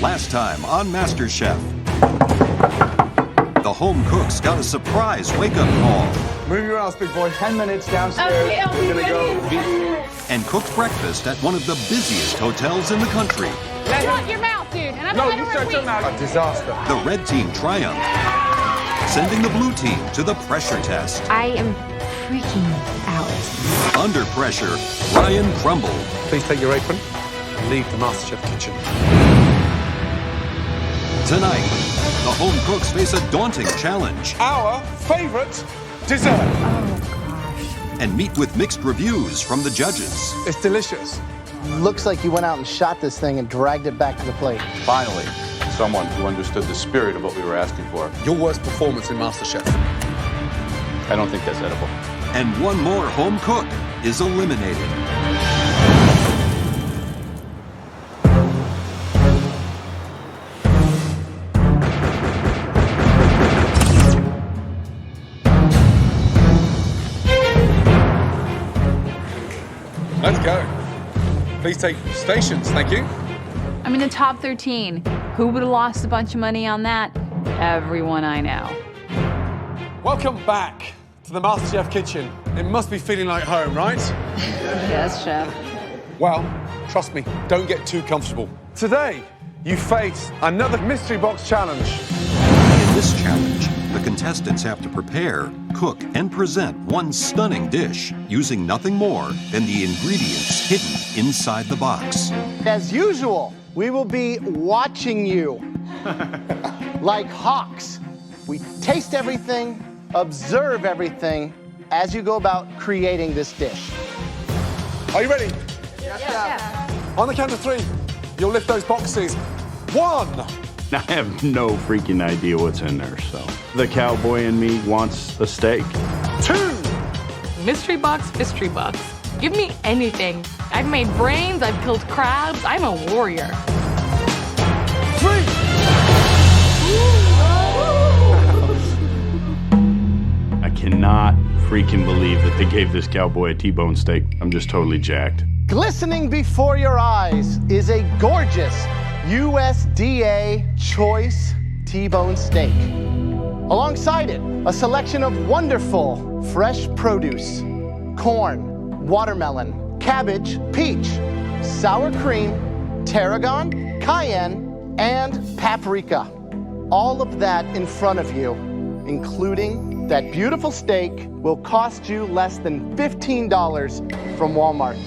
Last time on MasterChef, the home cooks got a surprise wake-up call. Move your ass, big boy. 10 minutes downstairs. Okay, We're gonna go. And cooked breakfast at one of the busiest hotels in the country. Shut your mouth, dude. And I'm No, gonna you let her shut your repeat. mouth. A disaster. The red team triumphed, sending the blue team to the pressure test. I am freaking out. Under pressure, Ryan crumbled. Please take your apron and leave the MasterChef kitchen. Tonight, the home cooks face a daunting challenge Our favorite dessert. and meet with mixed reviews from the judges. It's delicious. Looks like you went out and shot this thing and dragged it back to the plate. Finally, someone who understood the spirit of what we were asking for. Your worst performance in MasterChef. I don't think that's edible. And one more home cook is eliminated. Let's go. Please take stations, thank you. I'm in the top 13. Who would have lost a bunch of money on that? Everyone I know. Welcome back to the MasterChef kitchen. It must be feeling like home, right? Yes, chef. Well, trust me, don't get too comfortable. Today, you face another mystery box challenge. In this challenge, the contestants have to prepare, cook, and present one stunning dish using nothing more than the ingredients hidden inside the box. As usual, we will be watching you like hawks. We taste everything, observe everything as you go about creating this dish. Are you ready? Yes. On the count of 3, you'll lift those boxes. 1. I have no freaking idea what's in there, so. The cowboy in me wants a steak. 2. Mystery box, mystery box. Give me anything. I've made brains, I've killed crabs. I'm a warrior. 3. I cannot freaking believe that they gave this cowboy a T-bone steak. I'm just totally jacked. Glistening before your eyes is a gorgeous USDA choice T-bone steak. Alongside it, a selection of wonderful fresh produce: corn, watermelon, cabbage, peach, sour cream, tarragon, cayenne, and paprika. All of that in front of you, including that beautiful steak, will cost you less than $15 from Walmart.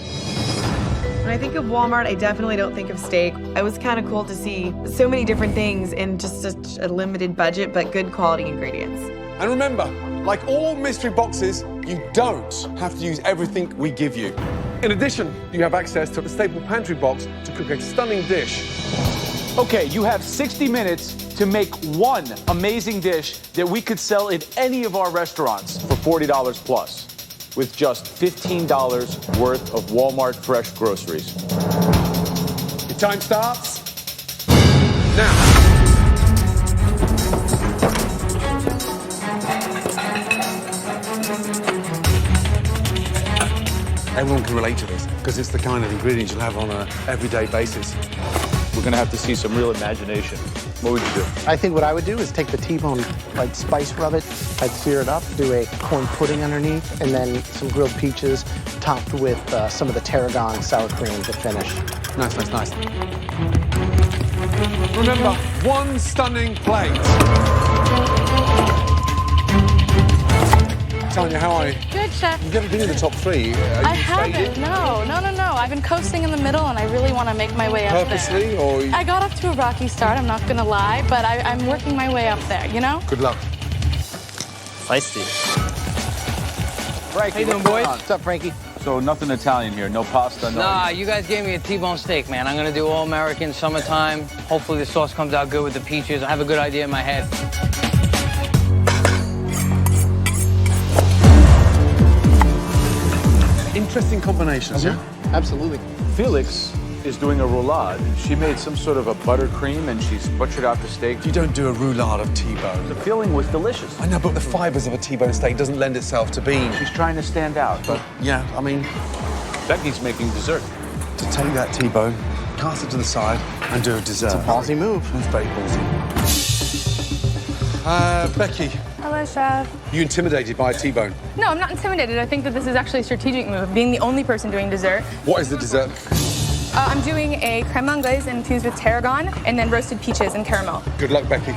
When I think of Walmart, I definitely don't think of steak. It was kind of cool to see so many different things in just such a limited budget, but good quality ingredients. And remember, like all mystery boxes, you don't have to use everything we give you. In addition, you have access to the staple pantry box to cook a stunning dish. Okay, you have 60 minutes to make one amazing dish that we could sell in any of our restaurants for $40 plus, with just $15 worth of Walmart fresh groceries. Your time starts now. Everyone can relate to this because it's the kind of ingredients you'll have on an everyday basis. We're gonna have to see some real imagination. What would you do? I think what I would do is take the T-bone, like spice rub it, I'd sear it up, do a corn pudding underneath, and then some grilled peaches topped with some of the tarragon sour cream to finish. Nice, nice, nice. Remember, one stunning plate. Tanya, how are you? Good, chef. You've never been in the top 3. I haven't. No. I've been coasting in the middle, and I really want to make my way up Purposely, there. or? I got off to a rocky start, I'm not going to lie, but I'm working my way up there, you know? Good luck. Feisty. Frankie, How you doing, boys? what's up, Frankie? So nothing Italian here, no pasta, no... Nah, you guys gave me a T-bone steak, man. I'm gonna do all American, summertime. Hopefully the sauce comes out good with the peaches. I have a good idea in my head. Interesting combinations, yeah? Absolutely. Felix is doing a roulade. She made some sort of a buttercream and she's butchered out the steak. You don't do a roulade of T-bone. The filling was delicious. I know, but the fibers of a T-bone steak doesn't lend itself to bean. She's trying to stand out, but Yeah, I mean, Becky's making dessert. to take that T-bone cast it to the side, and do a dessert. It's a ballsy move. That's very ballsy. Becky, Hello, Chef. you intimidated by a T-bone. No, I'm not intimidated. I think that this is actually a strategic move, being the only person doing dessert. What is the dessert? I'm doing a creme anglaise infused with tarragon and then roasted peaches and caramel. Good luck, Becky.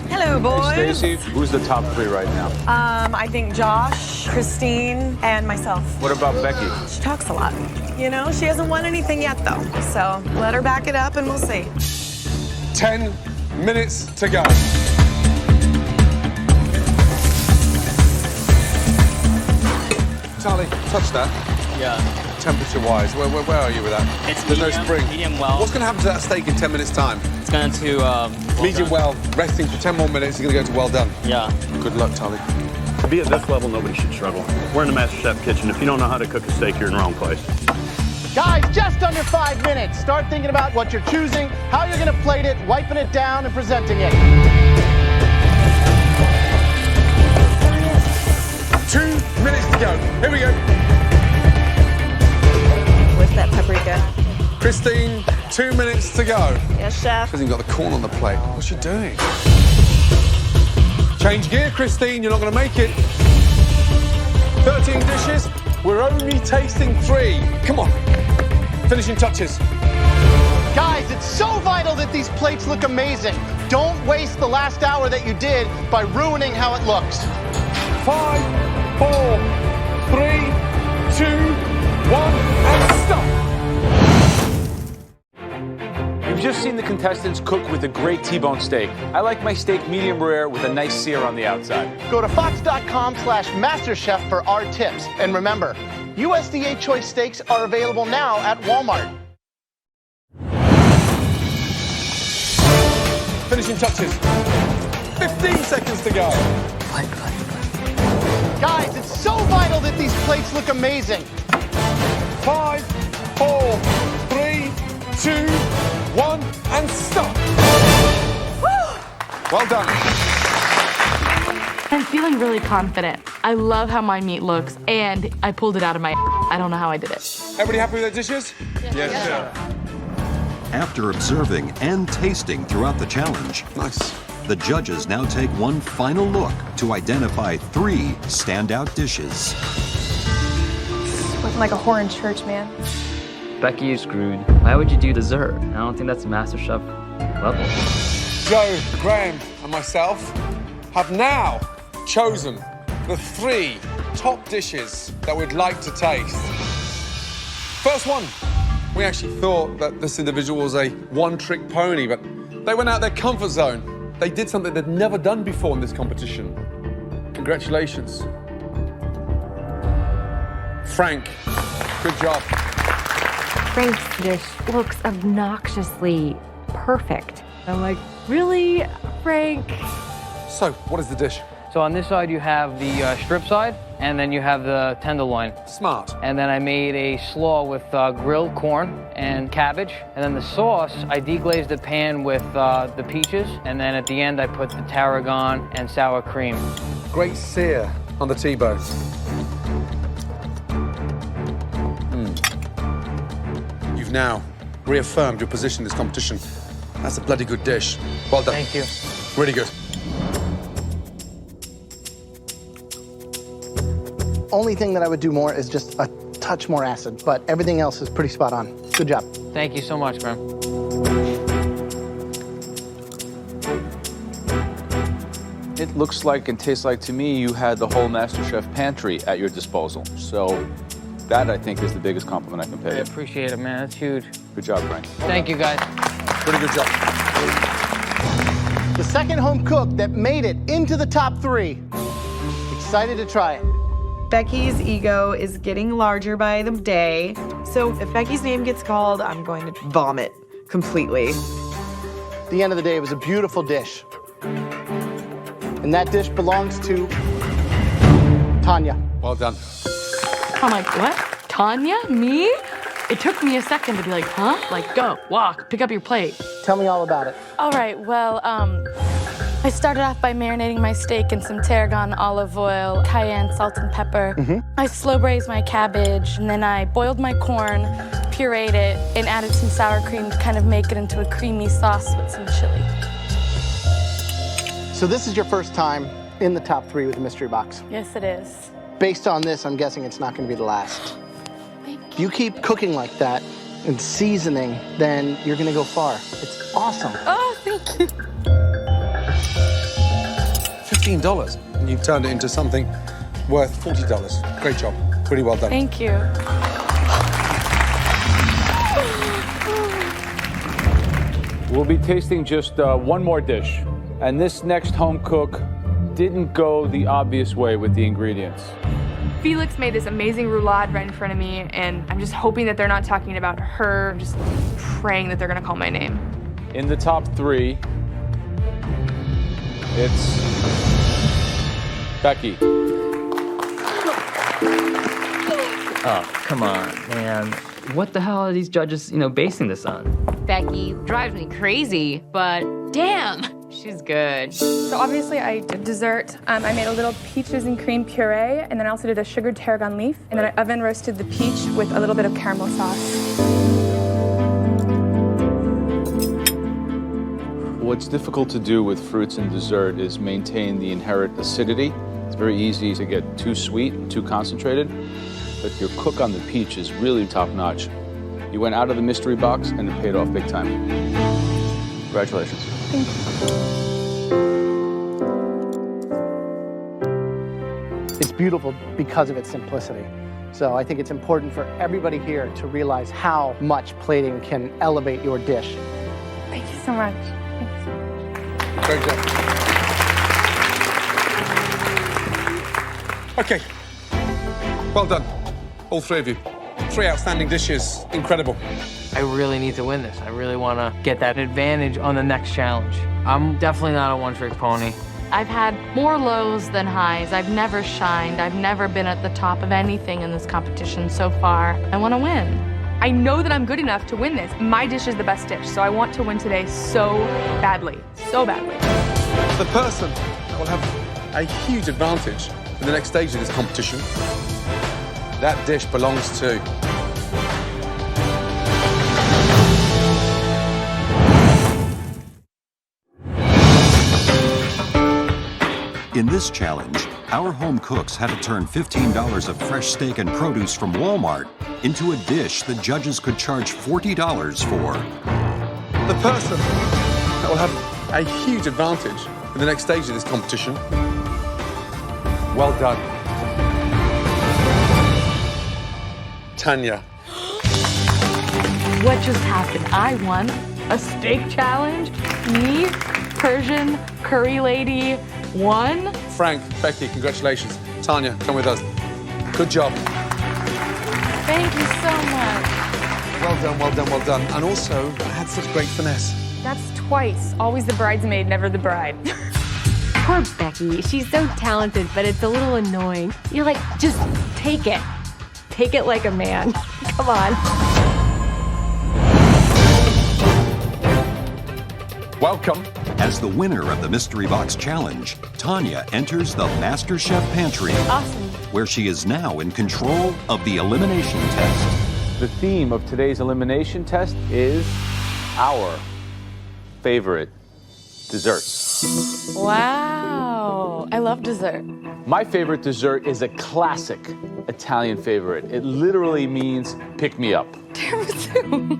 Hello, boys. Hey, Stacey, who's the top 3 right now? I think Josh, Christine, and myself. What about Becky? She talks a lot. You know, she hasn't won anything yet, though. So let her back it up and we'll see. 10 minutes to go. Charlie, touch that. Yeah. Temperature-wise, where are you with that? It's There's medium, no spring. medium well. What's going to happen to that steak in 10 minutes' time? It's going to Medium well, resting for 10 more minutes, you're going to go to well done. Yeah. Good luck, Charlie. To be at this level, nobody should struggle. We're in the Master Chef kitchen. If you don't know how to cook a steak, you're in the wrong place. Guys, just under 5 minutes. Start thinking about what you're choosing, how you're gonna plate it, wiping it down, and presenting it. 2 minutes to go. Here we go. Where's that paprika? Christine, 2 minutes to go. Yes, Chef. Hasn't got the corn on the plate. What's she doing? Change gear, Christine. You're not going to make it. 13 dishes. We're only tasting 3. Come on. Finishing touches. Guys, it's so vital that these plates look amazing. Don't waste the last hour that you did by ruining how it looks. 5, 4, 3, 2, 1, and stop. You've just seen the contestants cook with a great T-bone steak. I like my steak medium rare with a nice sear on the outside. Go to fox.com/MasterChef for our tips. And remember, USDA Choice Steaks are available now at Walmart. Finishing touches. 15 seconds to go. Guys, it's so vital that these plates look amazing. 5, 4, 3, 2, 1, and stop. Well done. I'm feeling really confident. I love how my meat looks, and I pulled it out of my. I don't know how I did it. Everybody happy with their dishes? Yes, sir. After observing and tasting throughout the challenge, Nice. the judges now take one final look to identify 3 standout dishes. Looking like a whore in church, man. Becky, you're screwed. Why would you do dessert? I don't think that's MasterChef level. Joe, Graham, and myself have now chosen the 3 top dishes that we'd like to taste. First one, we actually thought that this individual was a one-trick pony, but they went out their comfort zone. They did something they'd never done before in this competition. Congratulations. Frank, good job. Frank's dish looks obnoxiously perfect. I'm like, really, Frank? So, what is the dish? So on this side, you have the strip side, and then you have the tenderloin. Smart. And then I made a slaw with grilled corn and cabbage. And then the sauce, I deglazed the pan with the peaches. And then at the end, I put the tarragon and sour cream. Great sear on the T-bone. You've now reaffirmed your position in this competition. That's a bloody good dish. Well done. Thank you. Really good. Only thing that I would do more is just a touch more acid, but everything else is pretty spot on. Good job. Thank you so much, Graham. It looks like and tastes like to me you had the whole MasterChef pantry at your disposal. So that, I think, is the biggest compliment I can pay I you. appreciate it, man. That's huge. Good job, Frank. Thank you, guys. Pretty good job. The second home cook that made it into the top 3. Excited to try it. Becky's ego is getting larger by the day. So if Becky's name gets called, I'm going to vomit completely. At the end of the day, it was a beautiful dish. And that dish belongs to Tanya. Well done. I'm like, what? Tanya? Me? It took me a second to be like, huh? Like, go, walk, pick up your plate. Tell me all about it. All right, well, I started off by marinating my steak in some tarragon, olive oil, cayenne, salt, and pepper. I slow braised my cabbage, and then I boiled my corn, pureed it, and added some sour cream to kind of make it into a creamy sauce with some chili. So this is your first time in the top 3 with the mystery box. Yes, it is. Based on this, I'm guessing it's not going to be the last. If you keep cooking like that and seasoning, then you're going to go far. It's awesome. Oh, thank you. $15, and you've turned it into something worth $40. Great job. Pretty well done. Thank you. We'll be tasting just one more dish. And this next home cook didn't go the obvious way with the ingredients. Felix made this amazing roulade right in front of me, and I'm just hoping that they're not talking about her. I'm just praying that they're gonna call my name. In the top 3, it's Becky. Oh, come on, man. What the hell are these judges, basing this on? Becky drives me crazy, but damn, she's good. So obviously I did dessert. I made a little peaches and cream puree, and then I also did a sugared tarragon leaf, and then I oven roasted the peach with a little bit of caramel sauce. What's difficult to do with fruits and dessert is maintain the inherent acidity. It's very easy to get too sweet and too concentrated, but your cook on the peach is really top-notch. You went out of the mystery box and it paid off big time. Congratulations. Thank you. It's beautiful because of its simplicity. So I think it's important for everybody here to realize how much plating can elevate your dish. Thank you so much. Great job. Okay. Well done. All 3 of you. 3 outstanding dishes. Incredible. I really need to win this. I really want to get that advantage on the next challenge. I'm definitely not a one-trick pony. I've had more lows than highs. I've never shined. I've never been at the top of anything in this competition so far. I want to win. I know that I'm good enough to win this. My dish is the best dish, so I want to win today so badly. So badly. The person that will have a huge advantage in the next stage of this competition, that dish belongs to... In this challenge, our home cooks had to turn $15 of fresh steak and produce from Walmart into a dish the judges could charge $40 for. The person that will have a huge advantage in the next stage of this competition, well done. Tanya. What just happened? I won a steak challenge? Me, Persian curry lady, won? Frank, Becky, congratulations. Tanya, come with us. Good job. Thank you so much. Well done, well done, well done. And also, I had such great finesse. That's twice. Always the bridesmaid, never the bride. Poor Becky. She's so talented, but it's a little annoying. You're like, just take it. Take it like a man. Come on. Welcome. As the winner of the Mystery Box Challenge, Tanya enters the MasterChef Pantry. Awesome. Where she is now in control of the elimination test. The theme of today's elimination test is our favorite desserts. Wow. I love dessert. My favorite dessert is a classic Italian favorite. It literally means pick me up. Tiramisu.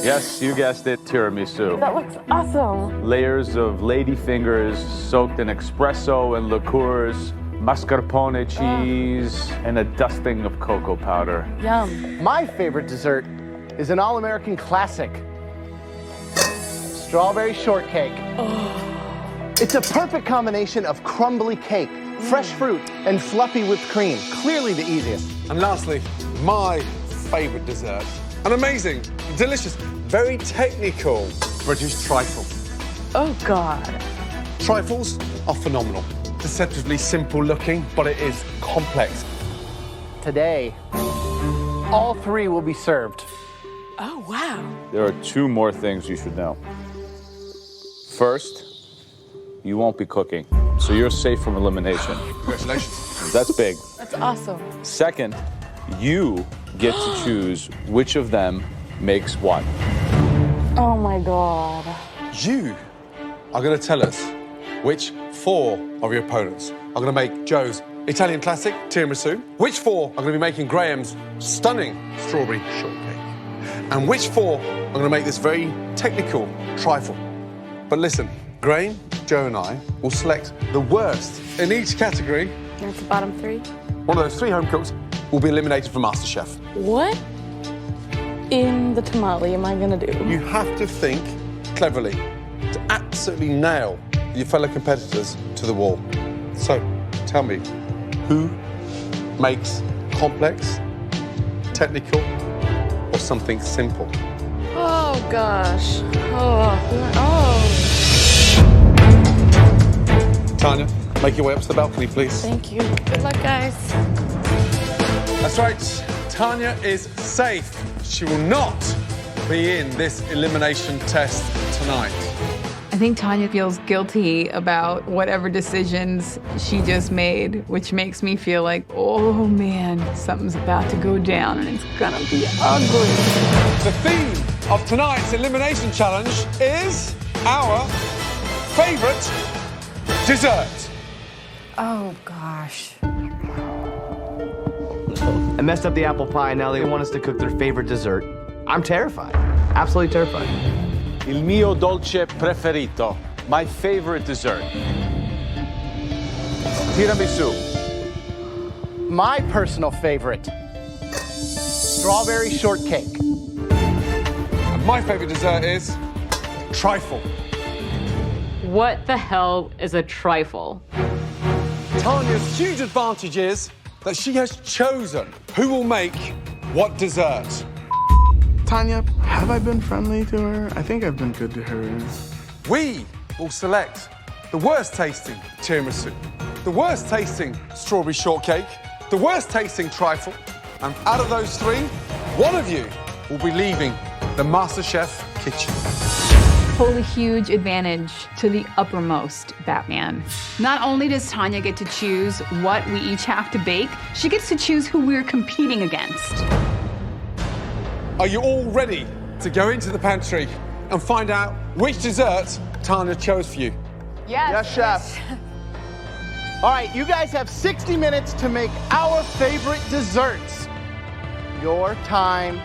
Yes, you guessed it, tiramisu. That looks awesome. Layers of lady fingers soaked in espresso and liqueurs, mascarpone cheese, and a dusting of cocoa powder. Yum. My favorite dessert is an all-American classic. Strawberry shortcake. It's a perfect combination of crumbly cake, fresh fruit, and fluffy whipped cream. Clearly the easiest. And lastly, my favorite dessert. An amazing, delicious, very technical British trifle. Oh, God. Trifles are phenomenal. Deceptively simple looking, but it is complex. Today, all 3 will be served. Oh, wow. There are 2 more things you should know. First, you won't be cooking, so you're safe from elimination. Congratulations. That's big. That's awesome. Second, you get to choose which of them makes what. Oh my God. You are going to tell us which 4 of your opponents are going to make Joe's Italian classic tiramisu, which 4 are going to be making Graham's stunning strawberry shortcake, and which 4 are going to make this very technical trifle. But listen, Graham, Joe and I will select the worst in each category. That's the bottom 3. One of those 3 home cooks will be eliminated from MasterChef. What in the tamale am I gonna do? You have to think cleverly to absolutely nail your fellow competitors to the wall. So, tell me, who makes complex, technical, or something simple? Oh gosh. Tanya, make your way up to the balcony, please. Thank you. Good luck, guys. That's right. Tanya is safe. She will not be in this elimination test tonight. I think Tanya feels guilty about whatever decisions she just made, which makes me feel like, oh man, something's about to go down and it's gonna be ugly. The theme of tonight's elimination challenge is our favorite dessert. Oh, gosh. I messed up the apple pie, now they want us to cook their favorite dessert. I'm terrified. Absolutely terrified. Il mio dolce preferito, my favorite dessert. Tiramisu. My personal favorite, strawberry shortcake. And my favorite dessert is trifle. What the hell is a trifle? Tanya's huge advantage is that she has chosen who will make what dessert. Tanya, have I been friendly to her? I think I've been good to her. We will select the worst tasting tiramisu, the worst tasting strawberry shortcake, the worst tasting trifle, and out of those 3, one of you will be leaving the MasterChef kitchen. Totally huge advantage to the uppermost Batman. Not only does Tanya get to choose what we each have to bake, she gets to choose who we're competing against. Are you all ready to go into the pantry and find out which dessert Tanya chose for you? Yes, chef. All right, you guys have 60 minutes to make our favorite desserts. Your time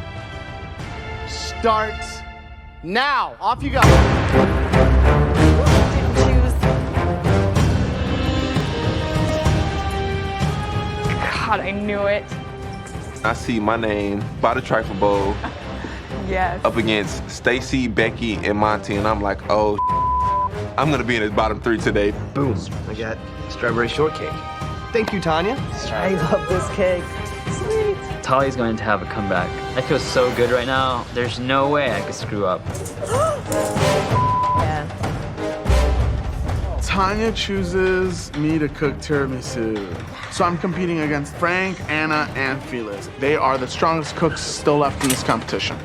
starts now. Off you go. God, I knew it. I see my name by the trifle bowl Yes. up against Stacy, Becky, and Monty, and I'm like, oh, I'm gonna be in the bottom 3 today. Boom, I got strawberry shortcake. Thank you, Tanya. I love this cake. Sweet. Tali's going to have a comeback. I feel so good right now. There's no way I could screw up. Yeah. Tanya chooses me to cook tiramisu. So I'm competing against Frank, Anna, and Felix. They are the strongest cooks still left in this competition.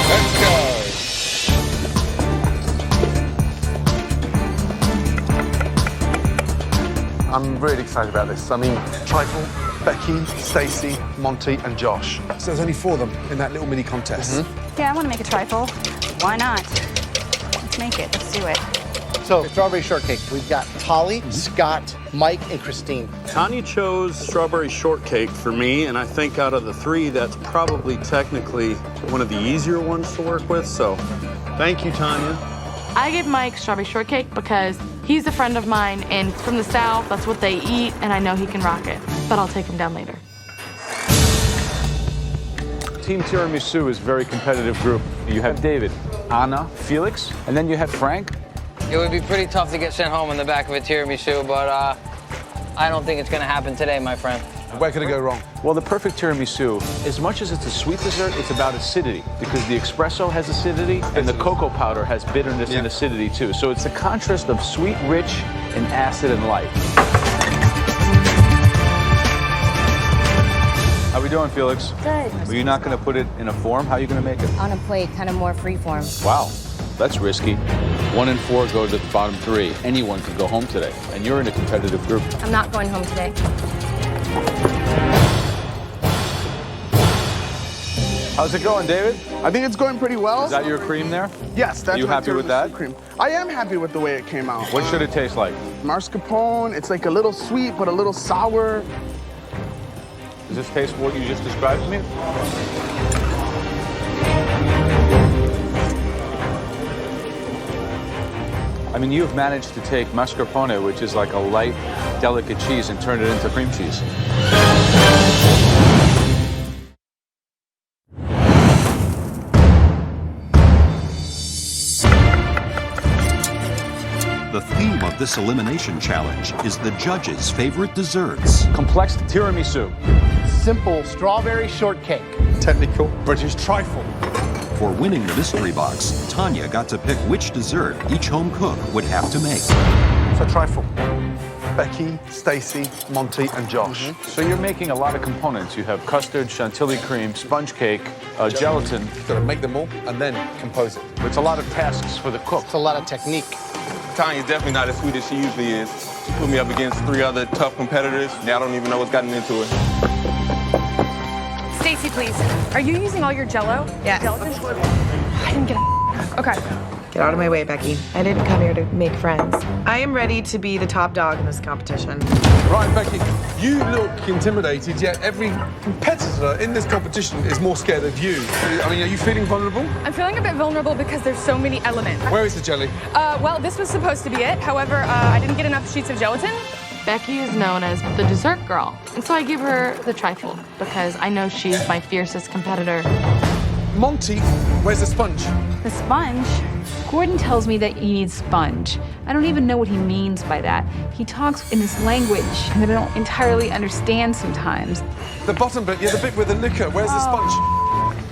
Let's go. I'm really excited about this. I mean, Trifle, Becky, Stacey, Monty, and Josh. So there's only 4 of them in that little mini contest. Yeah, I want to make a trifle. Why not? Let's make it. Let's do it. So, strawberry shortcake. We've got Tolly, Scott, Mike, and Christine. Tanya chose strawberry shortcake for me, and I think out of the 3, that's probably technically one of the easier ones to work with, so thank you, Tanya. I give Mike strawberry shortcake because he's a friend of mine and from the South, that's what they eat, and I know he can rock it. But I'll take him down later. Team Tiramisu is a very competitive group. You have David, Anna, Felix, and then you have Frank. It would be pretty tough to get sent home in the back of a tiramisu, but I don't think it's gonna happen today, my friend. Where could it go wrong? Well, the perfect tiramisu, as much as it's a sweet dessert, it's about acidity because the espresso has acidity and the cocoa powder has bitterness and acidity too. So it's the contrast of sweet, rich, and acid and light. How we doing, Felix? Good. Well, you're not going to put it in a form? How are you going to make it? On a plate, kind of more freeform. Wow, that's risky. 1 and 4 go to the bottom 3. Anyone can go home today, and you're in a competitive group. I'm not going home today. How's it going, David? I think it's going pretty well. Is that your cream there? Yes, that's you my happy with that? tiramisu cream. I am happy with the way it came out. What should it taste like? Mascarpone, it's like a little sweet, but a little sour. Does this taste what you just described to me? I mean, you've managed to take mascarpone, which is like a light, delicate cheese, and turn it into cream cheese. The theme of this elimination challenge is the judges' favorite desserts. Complex tiramisu. Simple strawberry shortcake. Technical British trifle. For winning the mystery box, Tanya got to pick which dessert each home cook would have to make. So trifle. Becky, Stacey, Monty, and Josh. So you're making a lot of components. You have custard, chantilly cream, sponge cake, gelatin. You've got to make them all and then compose it. It's a lot of tasks for the cook. It's a lot of technique. Tanya's definitely not as sweet as she usually is. She put me up against 3 other tough competitors. Now I don't even know what's gotten into it. Stacey, please. Are you using all your Jell-O? Yes. Gelatin? I didn't get a... Okay. Get out of my way, Becky. I didn't come here to make friends. I am ready to be the top dog in this competition. Right, Becky, you look intimidated, yet every competitor in this competition is more scared of you. I mean, are you feeling vulnerable? I'm feeling a bit vulnerable because there's so many elements. Where is the jelly? Well, this was supposed to be it. However, I didn't get enough sheets of gelatin. Becky is known as the dessert girl, and so I give her the trifle because I know she's my fiercest competitor. Monty, where's the sponge? The sponge? Gordon tells me that you need sponge. I don't even know what he means by that. He talks in this language that I don't entirely understand sometimes. The bottom bit, yeah, the bit with the liquor. Where's the sponge?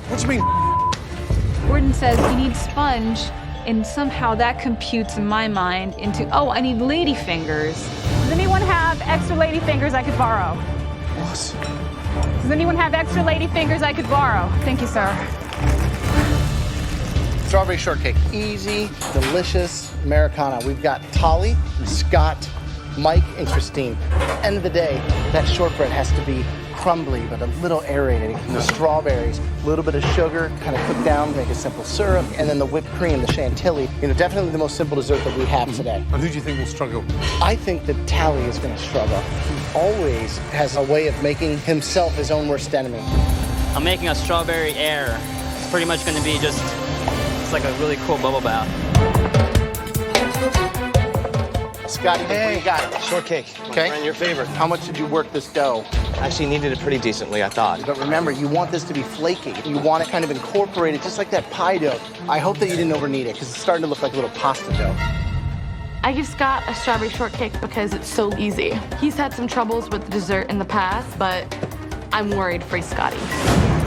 What do you mean? Gordon says he needs sponge, and somehow that computes in my mind into, oh, I need lady fingers. Does anyone have extra lady fingers I could borrow? What? Does anyone have extra lady fingers I could borrow? Thank you, sir. Strawberry shortcake, easy, delicious Americana. We've got Tolly, Scott, Mike, and Christine. End of the day, that shortbread has to be crumbly, but a little aerated. The strawberries, a little bit of sugar, kind of cooked down, make a simple syrup, and then the whipped cream, the chantilly. You know, definitely the most simple dessert that we have today. And who do you think will struggle? I think that Tally is going to struggle. He always has a way of making himself his own worst enemy. I'm making a strawberry air. It's pretty much going to be just, it's like a really cool bubble bath. Scotty, what do you got? Shortcake. Okay. And your favorite. How much did you work this dough? Actually kneaded it pretty decently, I thought. But remember, you want this to be flaky. You want it kind of incorporated, just like that pie dough. I hope that you didn't overknead it, because it's starting to look like a little pasta dough. I give Scott a strawberry shortcake because it's so easy. He's had some troubles with the dessert in the past, but I'm worried for Scotty.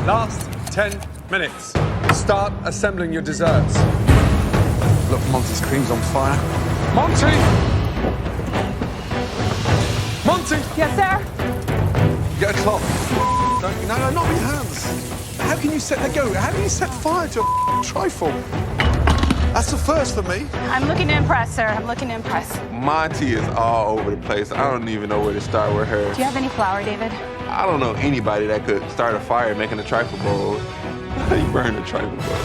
Last 10 minutes. Start assembling your desserts. Look, Monty's cream's on fire. Monty! Monty! Yes, sir? Get a cloth. No, not with hands. How can you set that go? How do you set fire to a trifle? That's the first for me. I'm looking to impress, sir. I'm looking to impress. Monty is all over the place. I don't even know where to start with her. Do you have any flour, David? I don't know anybody that could start a fire making a trifle bowl. You burn a trifle bowl.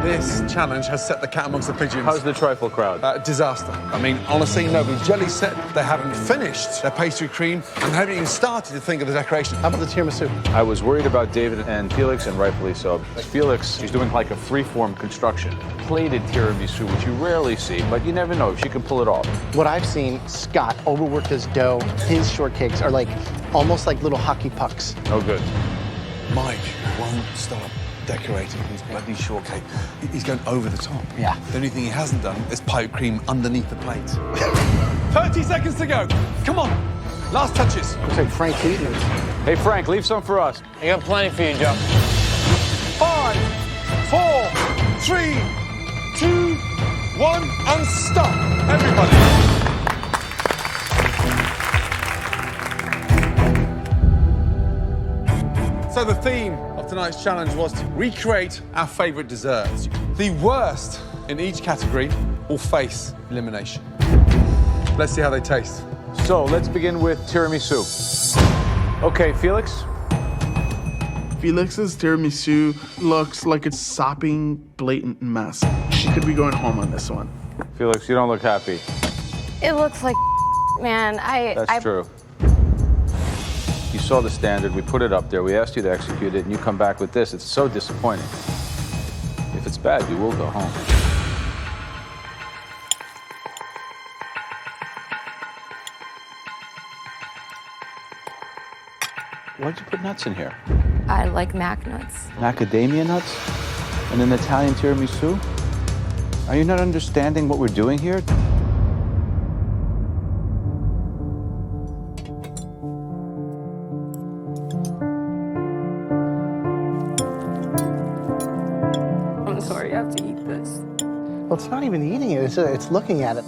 This challenge has set the cat amongst the pigeons. How's the trifle crowd? Disaster. I mean, honestly, nobody's jelly set. They haven't finished their pastry cream and haven't even started to think of the decoration. How about the tiramisu? I was worried about David and Felix, and rightfully so. Felix, she's doing like a free-form construction. Plated tiramisu, which you rarely see, but you never know. She can pull it off. What I've seen, Scott overworked his dough. His shortcakes are like, almost like little hockey pucks. Oh, good. Mike won't stop decorating his bloody shortcake. He's going over the top. Yeah. The only thing he hasn't done is pipe cream underneath the plate. 30 seconds to go. Come on. Last touches. Looks like Frank Keaton. Hey, Frank, leave some for us. I got plenty for you, Joe. 5, 4, 3, 2, 1, and stop. Everybody. So the theme of tonight's challenge was to recreate our favorite desserts. The worst in each category will face elimination. Let's see how they taste. So let's begin with tiramisu. Okay, Felix. Felix's tiramisu looks like it's sopping blatant mess. She could be going home on this one. Felix, you don't look happy. It looks like man. That's true. You saw the standard, we put it up there, we asked you to execute it, and you come back with this. It's so disappointing. If it's bad, you will go home. Why'd you put nuts in here? I like mac nuts. Macadamia nuts? And an Italian tiramisu? Are you not understanding what we're doing here? I'm sorry, I have to eat this. Well, it's not even eating it, it's looking at it.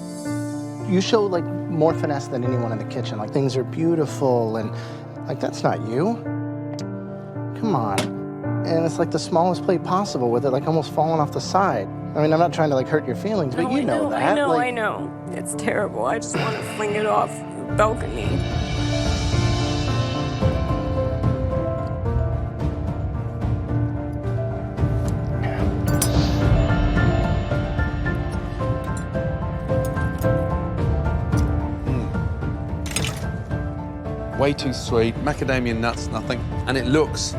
You show like more finesse than anyone in the kitchen. Like things are beautiful and like that's not you. Come on. And it's like the smallest plate possible with it like almost falling off the side. I mean, I'm not trying to like hurt your feelings, but you know that. I know. It's terrible. I just want to fling it off the balcony. Way too sweet, macadamia nuts, nothing. And it looks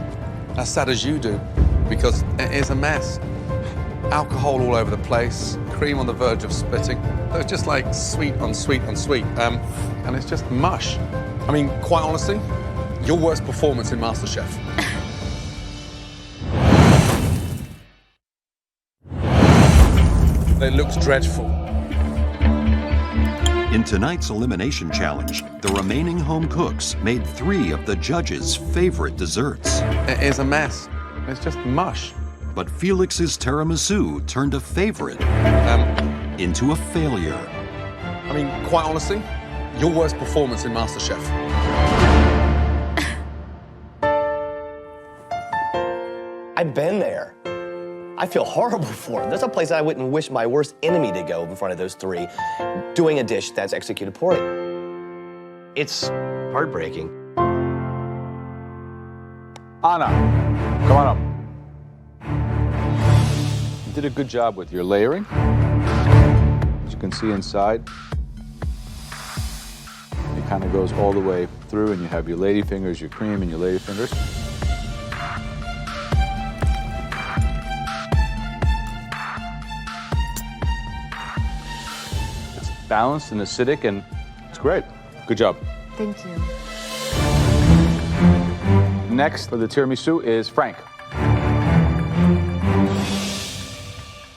as sad as you do, because it is a mess. Alcohol all over the place, cream on the verge of splitting. It's just like sweet on sweet on sweet. And it's just mush. I mean, quite honestly, your worst performance in MasterChef. It looks dreadful. In tonight's elimination challenge, the remaining home cooks made 3 of the judges' favorite desserts. It is a mess. It's just mush. But Felix's tiramisu turned a favorite into a failure. I mean, quite honestly, your worst performance in MasterChef. I've been there. I feel horrible for him. There's a place I wouldn't wish my worst enemy to go in front of those 3, doing a dish that's executed poorly. It's heartbreaking. Anna, come on up. You did a good job with your layering. As you can see inside, it kind of goes all the way through, and you have your ladyfingers, your cream, and your ladyfingers. Balanced and acidic, and it's great. Good job. Thank you. Next for the tiramisu is Frank.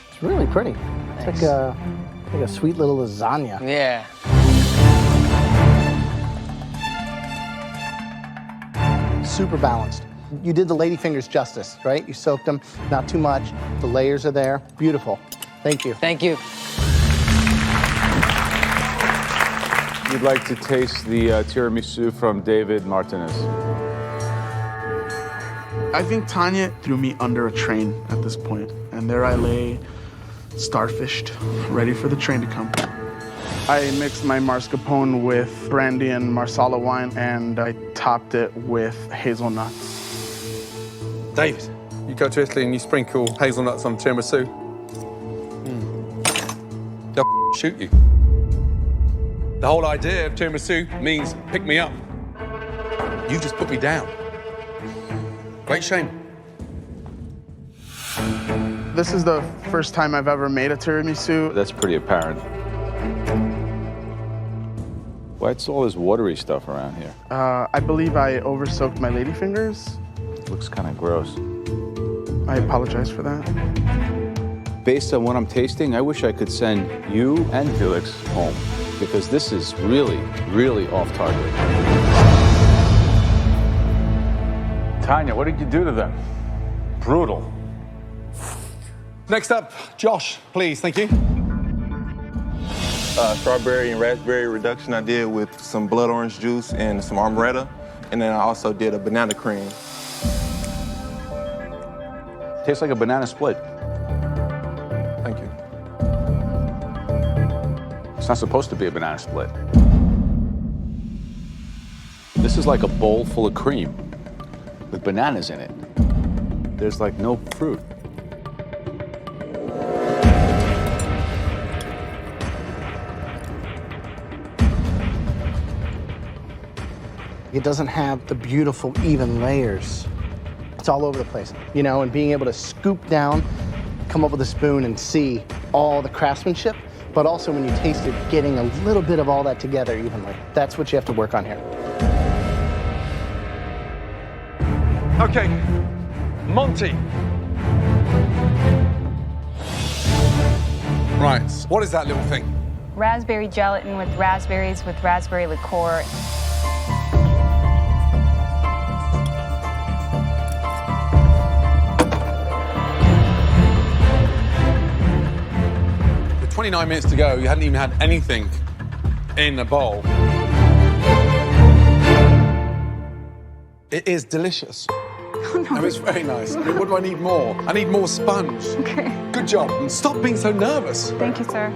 It's really pretty. It's like a sweet little lasagna. Yeah. Super balanced. You did the ladyfingers justice, right? You soaked them, not too much. The layers are there. Beautiful. Thank you. Thank you. You'd like to taste the tiramisu from David Martinez. I think Tanya threw me under a train at this point, and there I lay, starfished, ready for the train to come. I mixed my mascarpone with brandy and marsala wine, and I topped it with hazelnuts. David, you go to Italy and you sprinkle hazelnuts on tiramisu. They'll shoot you. The whole idea of tiramisu means pick me up. You just put me down. Great shame. This is the first time I've ever made a tiramisu. That's pretty apparent. What's all this watery stuff around here? I believe I oversoaked my ladyfingers. It looks kind of gross. I apologize for that. Based on what I'm tasting, I wish I could send you and Felix home, because this is really, really off target. Tanya, what did you do to them? Brutal. Next up, Josh, please, thank you. Strawberry and raspberry reduction I did with some blood orange juice and some amaretto. And then I also did a banana cream. Tastes like a banana split. Thank you. It's not supposed to be a banana split. This is like a bowl full of cream with bananas in it. There's like no fruit. It doesn't have the beautiful, even layers. It's all over the place, you know, and being able to scoop down, come up with a spoon and see all the craftsmanship, but also when you taste it, getting a little bit of all that together evenly. That's what you have to work on here. Okay, Monty. Right, what is that little thing? Raspberry gelatin with raspberries with raspberry liqueur. With 29 minutes to go, you hadn't even had anything in a bowl. It is delicious. Oh, no. And it's very nice. I mean, what do I need more? I need more sponge. Okay. Good job. And stop being so nervous. Thank you, sir.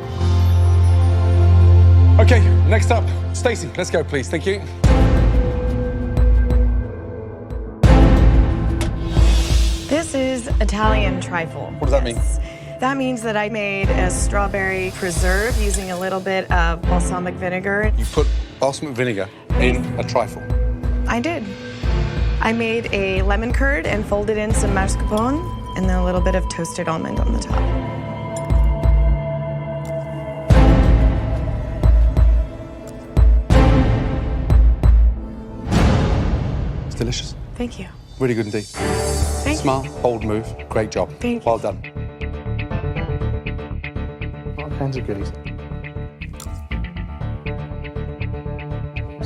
Okay, next up, Stacey. Let's go, please. Thank you. This is Italian trifle. What does that mean? That means that I made a strawberry preserve using a little bit of balsamic vinegar. You put balsamic vinegar in a trifle. I did. I made a lemon curd and folded in some mascarpone and then a little bit of toasted almond on the top. It's delicious. Thank you. Really good indeed. Thank Smart, bold move. Great job. Thank you. Well done. All kinds of goodies.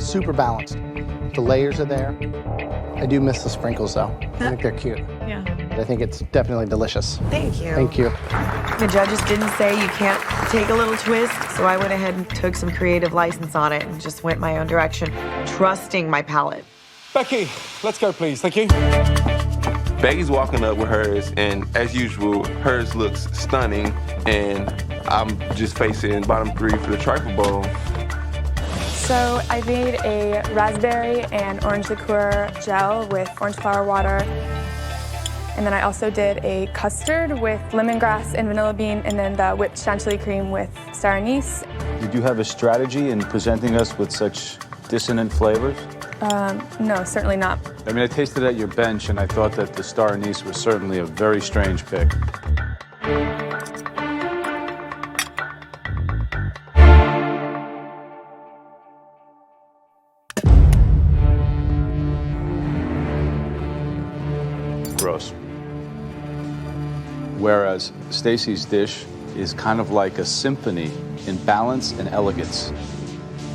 Super balanced. The layers are there. I do miss the sprinkles though. I think they're cute. Yeah. But I think it's definitely delicious. Thank you. Thank you. The judges didn't say you can't take a little twist, so I went ahead and took some creative license on it and just went my own direction, trusting my palate. Becky, let's go, please. Thank you. Becky's walking up with hers, and as usual, hers looks stunning, and I'm just facing bottom three for the trifle bowl. So I made a raspberry and orange liqueur gel with orange flower water. And then I also did a custard with lemongrass and vanilla bean, and then the whipped chantilly cream with star anise. Did you have a strategy in presenting us with such dissonant flavors? No, certainly not. I mean, I tasted at your bench, and I thought that the star anise was certainly a very strange pick. Gross. Whereas Stacey's dish is kind of like a symphony in balance and elegance.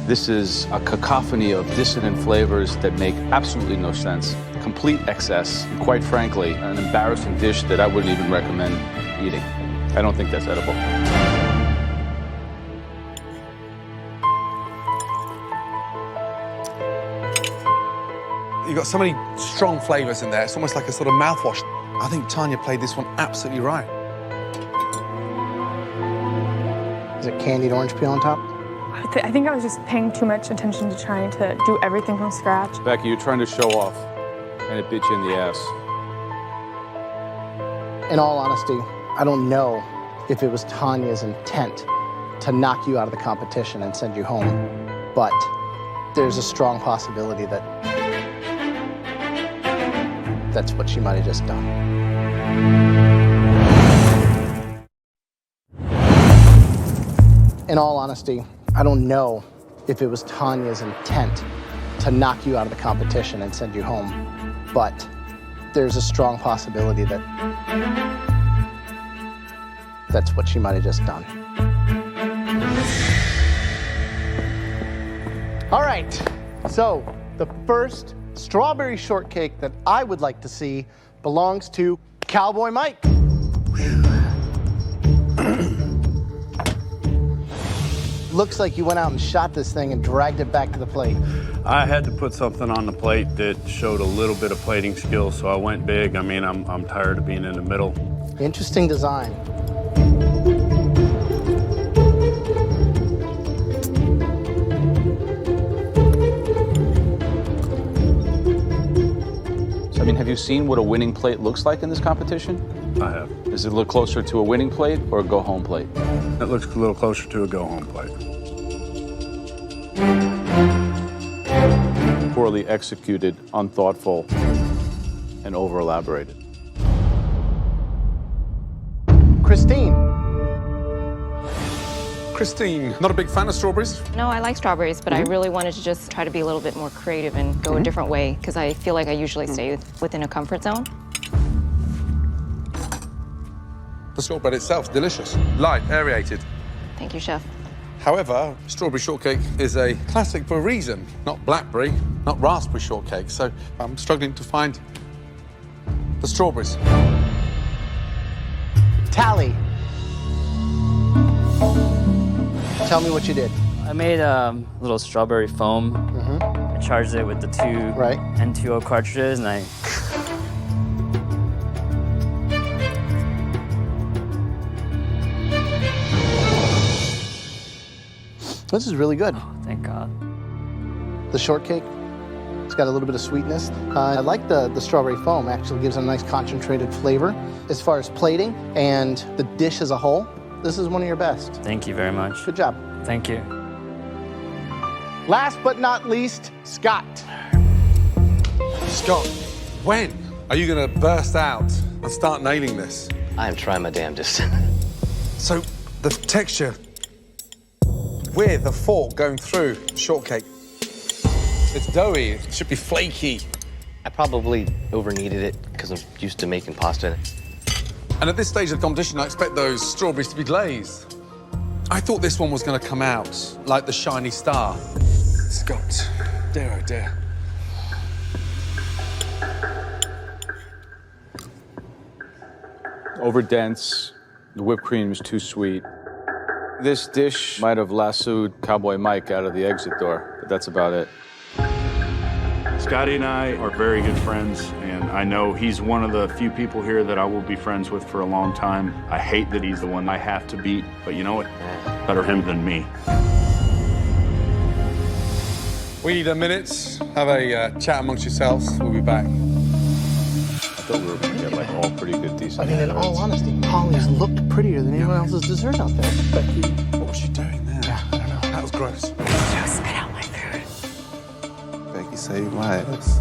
This is a cacophony of dissonant flavors that make absolutely no sense, complete excess, and quite frankly, an embarrassing dish that I wouldn't even recommend eating. I don't think that's edible. You've got so many strong flavors in there. It's almost like a sort of mouthwash. I think Tanya played this one absolutely right. Is it candied orange peel on top? I think I was just paying too much attention to trying to do everything from scratch. Becky, you're trying to show off, and it bit you in the ass. In all honesty, I don't know if it was Tanya's intent to knock you out of the competition and send you home, but there's a strong possibility that that's what she might have just done. In all honesty, I don't know if it was Tanya's intent to knock you out of the competition and send you home, but there's a strong possibility that that's what she might have just done. All right, so the first strawberry shortcake that I would like to see belongs to Cowboy Mike. looks like you went out and shot this thing and dragged it back to the plate. I had to put something on the plate that showed a little bit of plating skill, so I went big. I mean, I'm tired of being in the middle. Interesting design. So, I mean, have you seen what a winning plate looks like in this competition? I have. Does it look closer to a winning plate or a go-home plate? It looks a little closer to a go-home plate. Poorly executed, unthoughtful, and over-elaborated. Christine. Christine, not a big fan of strawberries? No, I like strawberries, but I really wanted to just try to be a little bit more creative and go a different way because I feel like I usually stay within a comfort zone. The shortbread itself is delicious. Light, aerated. Thank you, Chef. However, strawberry shortcake is a classic for a reason. Not blackberry, not raspberry shortcake. So I'm struggling to find the strawberries. Tally. Tell me what you did. I made a little strawberry foam. I charged it with the two N2O cartridges, and I This is really good. Oh, thank God. The shortcake, it's got a little bit of sweetness. I like the strawberry foam, actually gives a nice concentrated flavor. As far as plating and the dish as a whole, this is one of your best. Thank you very much. Good job. Thank you. Last but not least, Scott. Scott, when are you going to burst out and start nailing this? I am trying my damnedest. So the texture with the fork going through shortcake, it's doughy, it should be flaky. I probably over-kneaded it because I'm used to making pasta. And at this stage of the competition, I expect those strawberries to be glazed. I thought this one was going to come out like the shiny star. Scott, dear oh dear. Over-dense, the whipped cream is too sweet. This dish might have lassoed Cowboy Mike out of the exit door, but that's about it. Scotty and I are very good friends, and I know he's one of the few people here that I will be friends with for a long time. I hate that he's the one I have to beat, but you know what? Better him than me. We need a minute, have a chat amongst yourselves. We'll be back. I thought we were gonna get like all pretty good, decent. I mean, in all honesty, Holly's looked prettier than anyone else's dessert out there. Becky, what was she doing there? Yeah, I don't know. That was gross. Spit out my food. Becky saved my ass.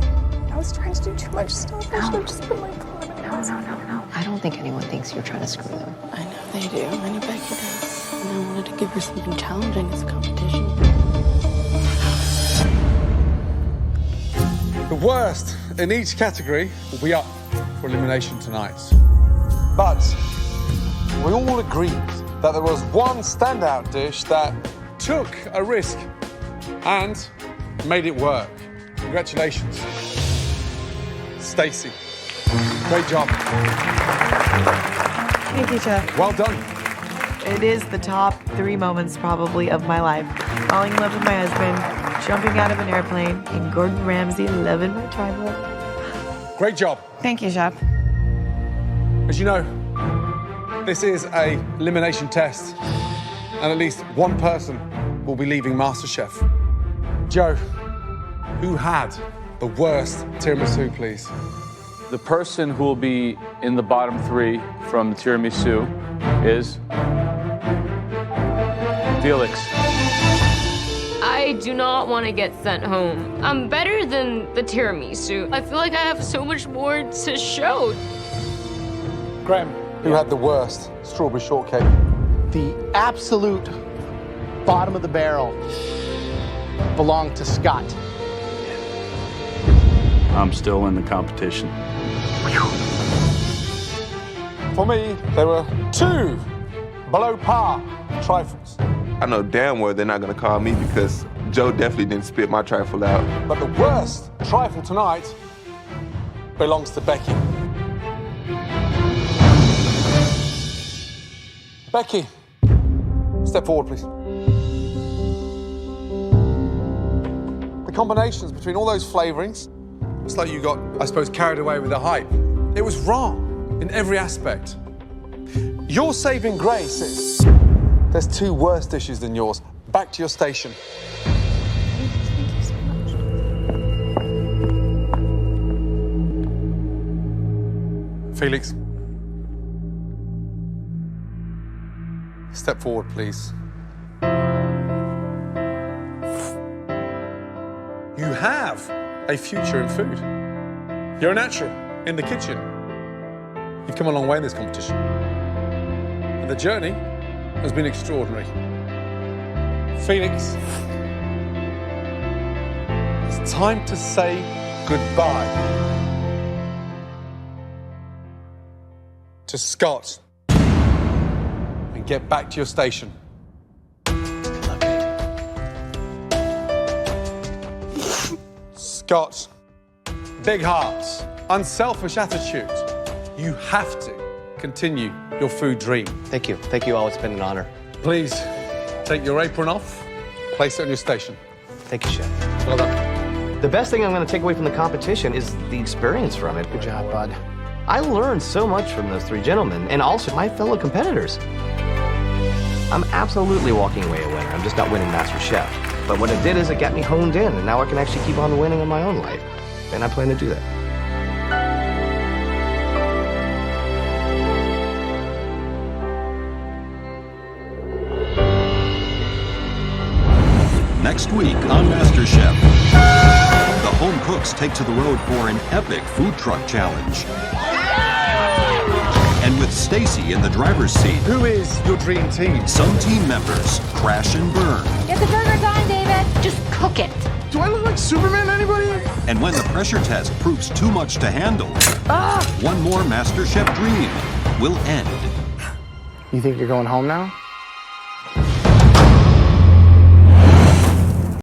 I was trying to do too much stuff. I should have just put my phone in. No. I don't think anyone thinks you're trying to screw them. I know they do. I know Becky does. And I wanted to give her something challenging as a competition. The worst in each category will be up for elimination tonight. But we all agreed that there was one standout dish that took a risk and made it work. Congratulations, Stacey. Great job. Thank you, Chef. Well done. It is the top 3 moments probably of my life. Falling in love with my husband, jumping out of an airplane, and Gordon Ramsay loving my tribal. Great job. Thank you, Chef. As you know, this is a elimination test, and at least one person will be leaving MasterChef. Joe, who had the worst tiramisu, please? The person who will be in the bottom 3 from the tiramisu is Felix. I do not want to get sent home. I'm better than the tiramisu. I feel like I have so much more to show. Graham, who had the worst strawberry shortcake? The absolute bottom of the barrel belonged to Scott. I'm still in the competition. For me, there were 2 below par trifles. I know damn well they're not gonna call me because Joe definitely didn't spit my trifle out. But the worst trifle tonight belongs to Becky. Becky, step forward, please. combinations between all those flavorings. It's like you got, I suppose, carried away with the hype. It was wrong in every aspect. Your saving grace is there's 2 worse dishes than yours. Back to your station. Felix, step forward, please. You have a future in food. You're a natural in the kitchen. You've come a long way in this competition. And the journey has been extraordinary. Felix, it's time to say goodbye to Scott and get back to your station. Scott, big heart, unselfish attitude. You have to continue your food dream. Thank you. Thank you all. It's been an honor. Please take your apron off, place it on your station. Thank you, Chef. Well done. The best thing I'm going to take away from the competition is the experience from it. Good job, bud. I learned so much from those 3 gentlemen and also my fellow competitors. I'm absolutely walking away a winner. I'm just not winning Master Chef. But what it did is it got me honed in, and now I can actually keep on winning in my own life. And I plan to do that. Next week on MasterChef, the home cooks take to the road for an epic food truck challenge. And with Stacy in the driver's seat, who is your dream team? Some team members crash and burn. Get the burgers on, David. Just cook it. Do I look like Superman to anybody? And when the pressure test proves too much to handle, one more MasterChef dream will end. You think you're going home now?